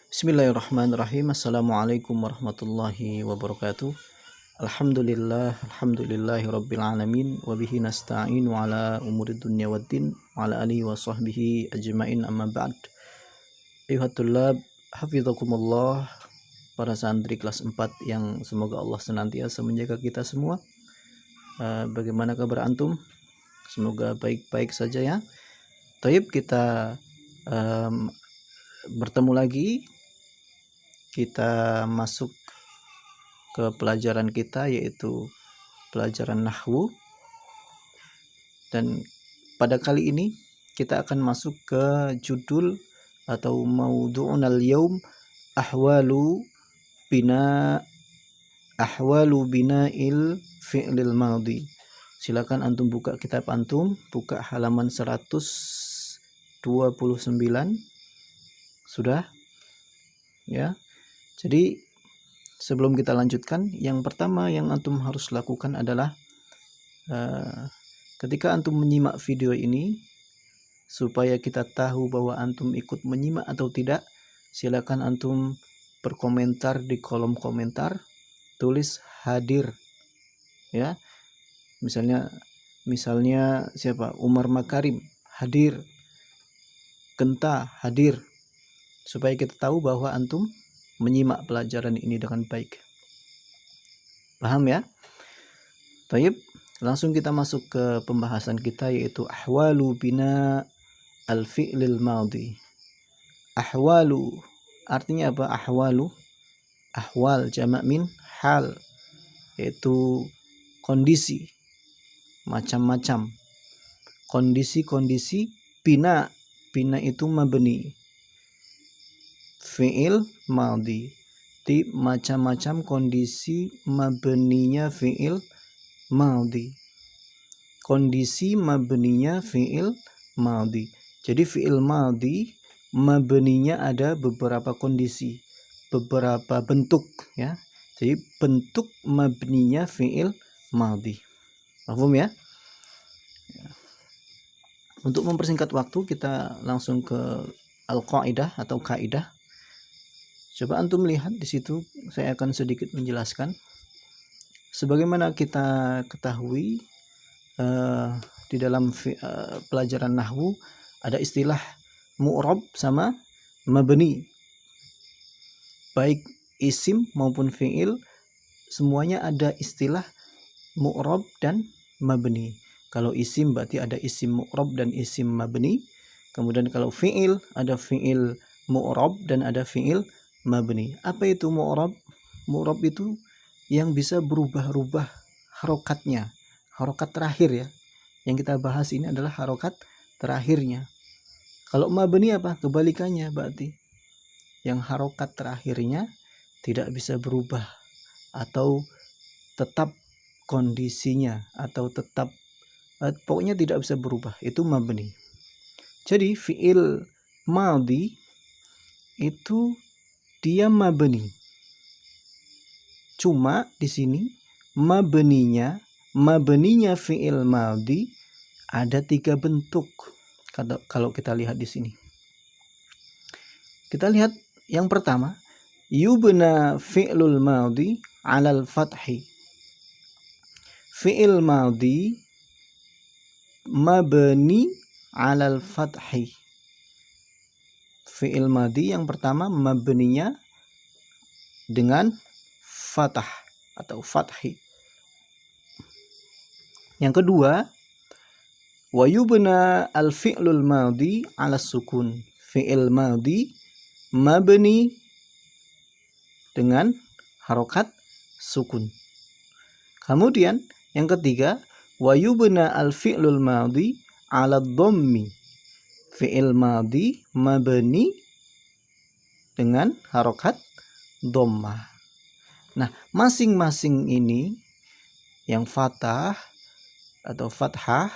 Bismillahirrahmanirrahim. Assalamualaikum warahmatullahi wabarakatuh. Alhamdulillahi rabbil alamin. Wabihi nasta'inu ala umuri dunya waddin. Wa ala alihi wa sahbihi ajma'in amma ba'd. Ayuhatullah, hafizakumullah. Para santri kelas 4 yang semoga Allah senantiasa menjaga kita semua. Bagaimana kabar antum? Semoga baik-baik saja ya. Taib, kita bertemu lagi. Kita masuk ke pelajaran kita, yaitu pelajaran nahwu, dan pada kali ini kita akan masuk ke judul atau maudhu'unal yaum ahwalu bina'il fi'lil madhi. Silakan antum buka kitab antum, buka halaman 129. Sudah ya. Jadi sebelum kita lanjutkan, yang pertama yang antum harus lakukan adalah ketika antum menyimak video ini, supaya kita tahu bahwa antum ikut menyimak atau tidak, silakan antum berkomentar di kolom komentar, tulis hadir ya. Misalnya siapa? Umar Makarim hadir, Genta hadir, supaya kita tahu bahwa antum menyimak pelajaran ini dengan baik. Paham ya? Taib, langsung kita masuk ke pembahasan kita, yaitu ahwalu bina al-fi'lil madhi. Ahwalu artinya apa? Ahwal jamak min hal, yaitu kondisi, macam-macam kondisi-kondisi. Bina itu mabni, fi'il madhi, di macam-macam kondisi mabninya fi'il madhi. Kondisi mabninya fi'il madhi. Jadi fi'il madhi mabninya ada beberapa kondisi, beberapa bentuk ya. Jadi bentuk mabninya fi'il madhi. Paham ya? Untuk mempersingkat waktu, kita langsung ke al-qaidah atau kaidah. Coba antum lihat di situ, saya akan sedikit menjelaskan. Sebagaimana kita ketahui, di dalam pelajaran nahwu ada istilah mu'rab sama mabni. Baik isim maupun fi'il, semuanya ada istilah mu'rab dan mabni. Kalau isim berarti ada isim mu'rab dan isim mabni. Kemudian kalau fi'il, ada fi'il mu'rab dan ada fi'il mabni. Apa itu mu'rab? Mu'rab itu yang bisa berubah-ubah harokatnya, harokat terakhir ya. Yang kita bahas ini adalah harokat terakhirnya. Kalau mabni apa? Kebalikannya berarti. Yang harokat terakhirnya tidak bisa berubah, atau tetap kondisinya, atau tetap pokoknya tidak bisa berubah. Itu mabni. Jadi fi'il madhi itu dia mabni. Cuma di sini mabninya fi'il madhi ada 3 bentuk. Kalau kita lihat di sini, kita lihat yang pertama, yubna fi'lul madhi 'alal fathi. Fi'il madhi mabni 'alal fathi. Fi'il madhi yang pertama mabninya dengan fathah atau fathi. Yang kedua, wa yubna al-fi'lul madhi 'ala sukun. Fi'il madhi mabni dengan harokat sukun. Kemudian yang ketiga, wa yubna al-fi'lul madhi 'ala dhammi. Fi'il madhi mabni dengan harokat dhammah. Nah, masing-masing ini, yang fathah atau fathah,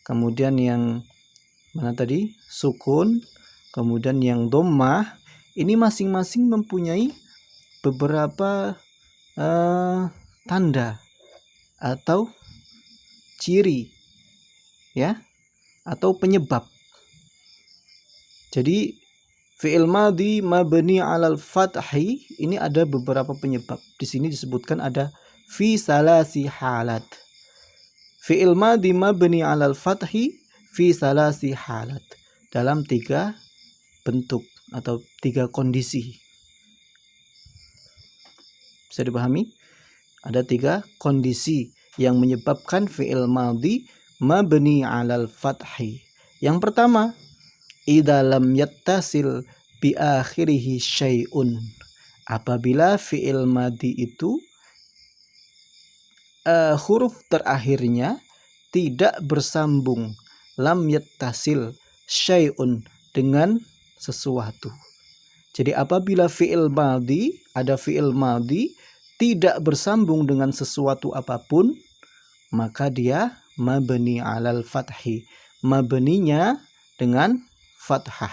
kemudian yang mana tadi? Sukun, kemudian yang dhammah, ini masing-masing mempunyai beberapa tanda atau ciri ya, atau penyebab. Jadi Fi'il madhi mabni 'alal fathi ini ada beberapa penyebab. Di sini disebutkan ada fi salasi halat. Fi'il madhi mabni 'alal fathi fi salasi halat. Dalam 3 bentuk atau 3 kondisi. Bisa dipahami? Ada 3 kondisi yang menyebabkan fi'il madhi mabni 'alal fathi. Yang pertama, idza lam yattasil bi akhirihi syai'un. Apabila fi'il madhi itu huruf terakhirnya tidak bersambung, lam yattasil syai'un, dengan sesuatu. Jadi apabila fi'il madhi, ada fi'il madhi tidak bersambung dengan sesuatu apapun, maka dia mabni 'alal fathi. Mabninya dengan fathah.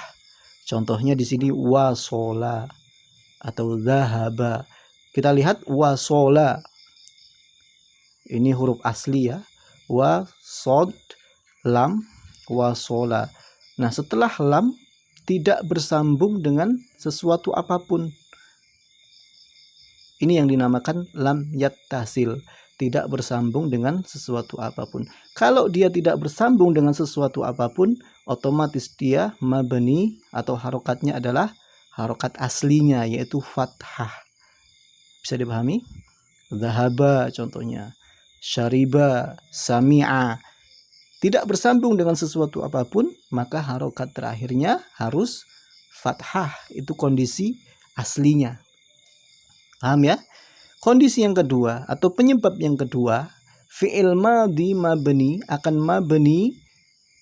Contohnya di sini wasola atau zahaba. Kita lihat wasola. Ini huruf asli ya. Wa sod lam wasola. Nah, setelah lam tidak bersambung dengan sesuatu apapun. Ini yang dinamakan lam yattasil, tidak bersambung dengan sesuatu apapun. Kalau dia tidak bersambung dengan sesuatu apapun, otomatis dia mabni atau harokatnya adalah harokat aslinya, yaitu fathah. Bisa dipahami? Zahaba contohnya, syariba, sami'a. Tidak bersambung dengan sesuatu apapun, maka harokat terakhirnya harus fathah. Itu kondisi aslinya. Paham ya? Kondisi yang kedua atau penyebab yang kedua, fi'il madhi mabni akan mabni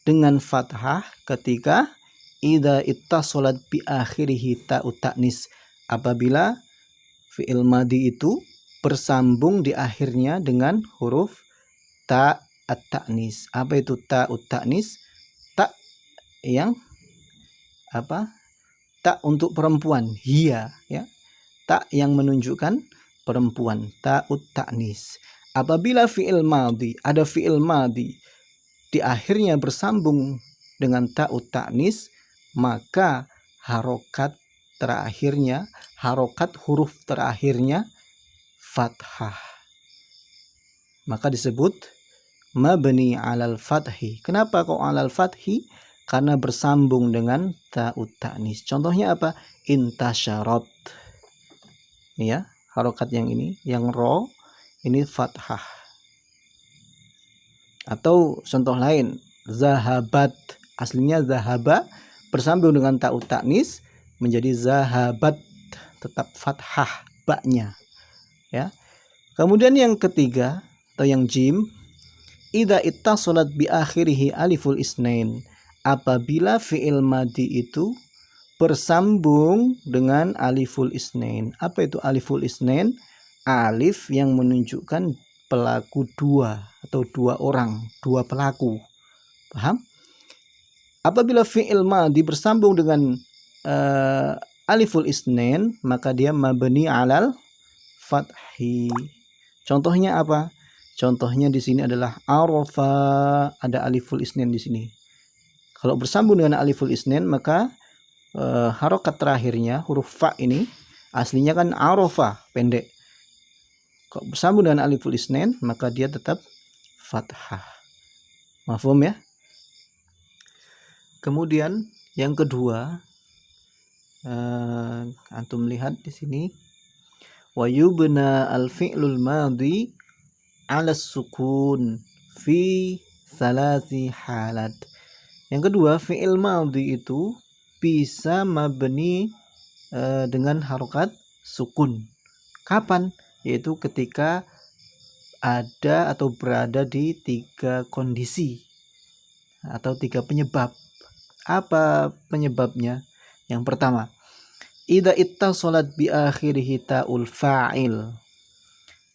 dengan fathah ketika idza ittasalat bi akhirihi ta'ut ta'nis. Apabila fi'il madhi itu bersambung di akhirnya dengan huruf ta at-ta'nis. Apa itu ta'ut ta'nis? Ta yang apa? Ta untuk perempuan, hiya ya. Ta yang menunjukkan perempuan, ta'ut ta'nis. Apabila fi'il madhi, ada fi'il madhi di akhirnya bersambung dengan ta'ut ta'nis, maka harokat terakhirnya, harokat huruf terakhirnya fathah. Maka disebut mabni 'alal fathi. Kenapa kok 'alal fathi? Karena bersambung dengan ta'ut ta'nis. Contohnya apa? Intasyarat. Ini ya, harokat yang ini, yang ro, ini fathah. Atau contoh lain, zahabat. Aslinya zahaba, bersambung dengan ta'ut ta'nis, menjadi zahabat, tetap fathah baknya. Ya. Kemudian yang ketiga, atau yang jim, idza ittasalat bi akhirihi aliful isnain. Apabila fi'il madhi itu bersambung dengan aliful isnain. Apa itu aliful isnain? Alif yang menunjukkan pelaku 2 atau 2 orang, 2 pelaku. Paham? Apabila fi'il madhi bersambung dengan aliful isnain, maka dia mabni 'alal fathi. Contohnya apa? Contohnya di sini adalah arafa, ada aliful isnain di sini. Kalau bersambung dengan aliful isnain, maka harokat terakhirnya huruf fa ini aslinya kan arafa, pendek. Kalau bersambung dengan aliful isnain, maka dia tetap fathah. Mafhum ya? Kemudian yang kedua, antum lihat di sini, wa yubna al-fi'lul madhi 'ala sukun fi salasi halat. Yang kedua, fi'il madhi itu bisa mabni dengan harokat sukun. Kapan? Yaitu ketika ada atau berada di 3 kondisi atau 3 penyebab. Apa penyebabnya? Yang pertama, idza ittasalat bi akhirihi ta'ul fa'il.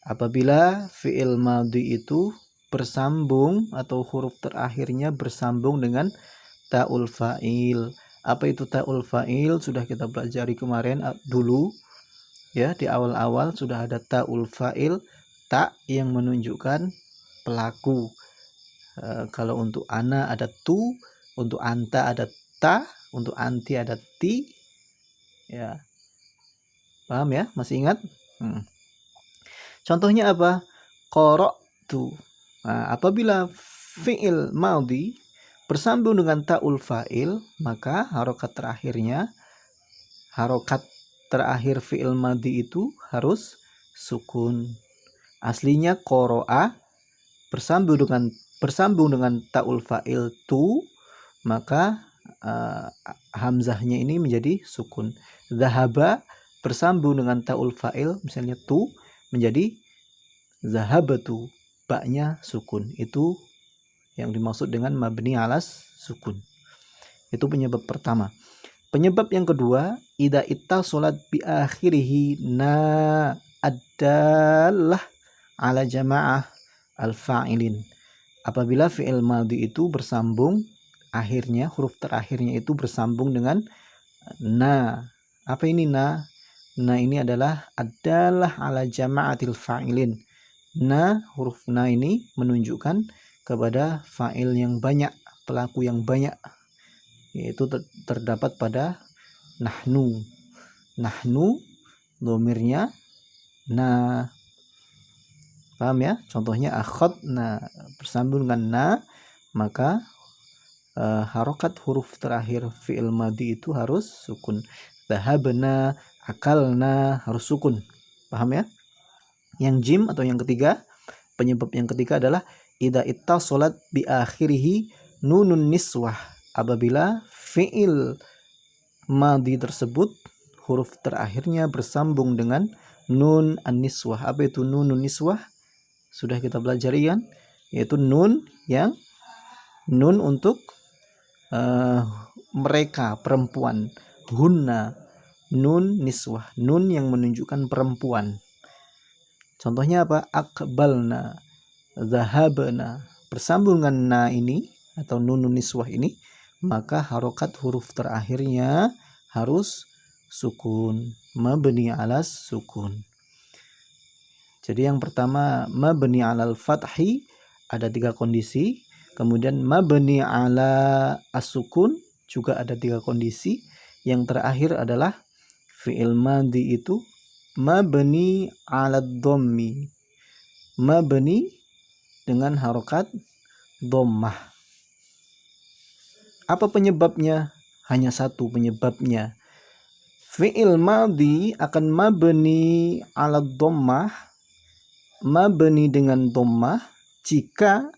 Apabila fi'il madhi itu bersambung atau huruf terakhirnya bersambung dengan ta'ul fa'il. Apa itu ta'ul fa'il? Sudah kita pelajari kemarin dulu ya, di awal-awal sudah ada ta'ul fa'il, ta yang menunjukkan pelaku. Kalau untuk ana ada tu, untuk anta ada ta, untuk anti ada ti, Ya, paham ya? Masih ingat? Contohnya apa? Qara'tu. Nah, apabila fi'il madhi bersambung dengan ta'ul fa'il, maka harokat terakhir fi'il madhi itu harus sukun. Aslinya qara'a bersambung dengan ta'ul fa'il tu, maka hamzahnya ini menjadi sukun. Zahaba bersambung dengan ta'ul fa'il misalnya tu menjadi zahabatu, baknya sukun. Itu yang dimaksud dengan mabni alas sukun. Itu penyebab pertama. Penyebab yang kedua, idza ittasalat bi akhirihi na adalah ala jamaah al-fa'ilin. Apabila fi'il madhi itu bersambung, akhirnya huruf terakhirnya itu bersambung dengan na. Apa ini na? Na ini adalah ala jama'atil fa'ilin. Na, huruf na ini menunjukkan kepada fa'il yang banyak, pelaku yang banyak, yaitu terdapat pada nahnu. Nahnu domirnya na. Paham ya? Contohnya akhadna bersambung dengan na, maka harokat huruf terakhir fi'il madhi itu harus sukun. Dhahabna, akalna harus sukun. Paham ya? Yang jim atau yang ketiga, penyebab yang ketiga adalah idza ittasalat bi akhirihi nunun niswah. Apabila fi'il madhi tersebut huruf terakhirnya bersambung dengan nun an-niswah. Apa itu nun niswah? Sudah kita pelajari kan? Yaitu nun untuk mereka, perempuan. Hunna, nun niswah, nun yang menunjukkan perempuan. Contohnya apa? Akbalna, zahabna. Bersambung dengan na ini atau nun niswah ini, maka harokat huruf terakhirnya harus sukun, mabni alas sukun. Jadi yang pertama mabni alal fathi, ada 3 kondisi. Kemudian mabni ala as-sukun juga ada 3 kondisi. Yang terakhir adalah fi'il madhi itu mabni ala dhammi, mabni dengan harokat dhammah. Apa penyebabnya? Hanya satu penyebabnya. Fi'il madhi akan mabni ala dhammah, mabni dengan dhammah jika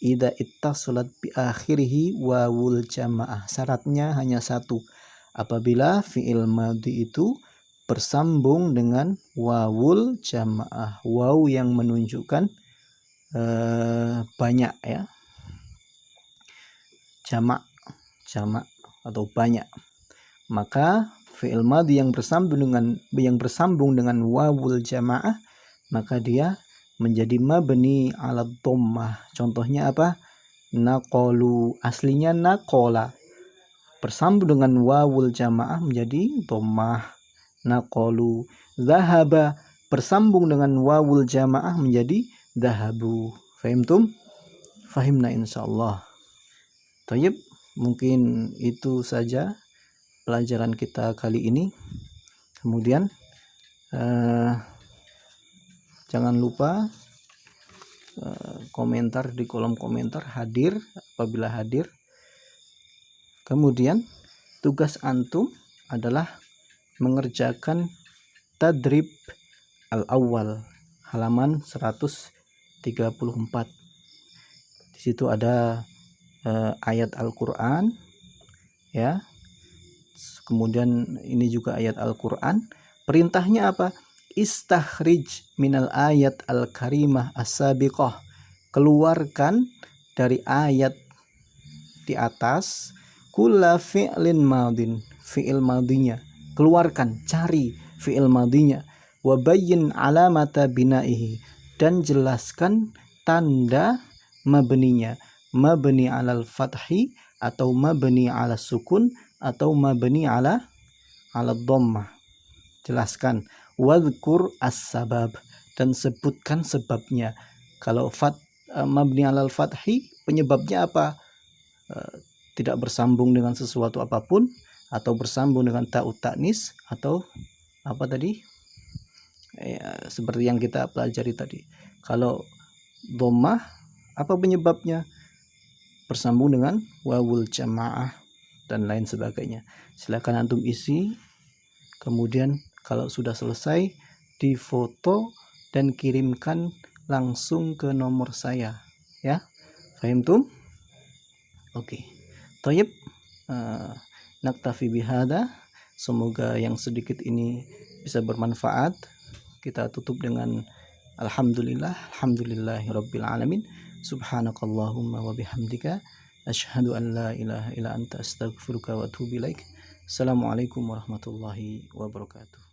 idza ittasalat bi akhirihi wawul jamaah. Syaratnya hanya satu. Apabila fi'il madhi itu bersambung dengan wawul jamaah, waw yang menunjukkan banyak ya, jamak atau banyak, maka fi'il madhi yang bersambung dengan wawul jamaah, maka dia menjadi mabni ala dhammah. Contohnya apa? Naqalu, aslinya naqala, bersambung dengan wawul jamaah menjadi dhammah. Naqalu. Zahaba, bersambung dengan wawul jamaah menjadi dhahabu. Fahimtum? Fahimna insyaallah. Thayyib, mungkin itu saja pelajaran kita kali ini. Kemudian jangan lupa komentar di kolom komentar, hadir apabila hadir. Kemudian tugas antum adalah mengerjakan tadrib al-awwal halaman 134. Di situ ada ayat Al-Qur'an ya. Kemudian ini juga ayat Al-Qur'an. Perintahnya apa? Istakhrij minal ayat al-karimah as-sabiqah. Keluarkan dari ayat di atas kulla fi'lin madin, fi'il madhinya. Keluarkan, cari fi'il madhinya. Wa bayyin alamata binaihi, dan jelaskan tanda mabninya. Mabni alal fathi atau mabni ala sukun atau mabni ala dhammah. Jelaskan. Wadhkur as-sabab, dan sebutkan sebabnya. Kalau mabni alal fathi, penyebabnya apa? Tidak bersambung dengan sesuatu apapun, atau bersambung dengan ta'ut ta'nis atau apa tadi? Seperti yang kita pelajari tadi. Kalau dhammah apa penyebabnya? Bersambung dengan wawul jamaah dan lain sebagainya. Silakan antum isi. Kemudian kalau sudah selesai difoto dan kirimkan langsung ke nomor saya, ya. Fahimtum? Oke. Thayyib. Naktafi bihada. Semoga yang sedikit ini bisa bermanfaat. Kita tutup dengan alhamdulillahirabbil alamin. Subhanakallahumma wa bihamdika asyhadu an la ilaha illa anta astaghfiruka wa atubu ilaik. Assalamualaikum warahmatullahi wabarakatuh.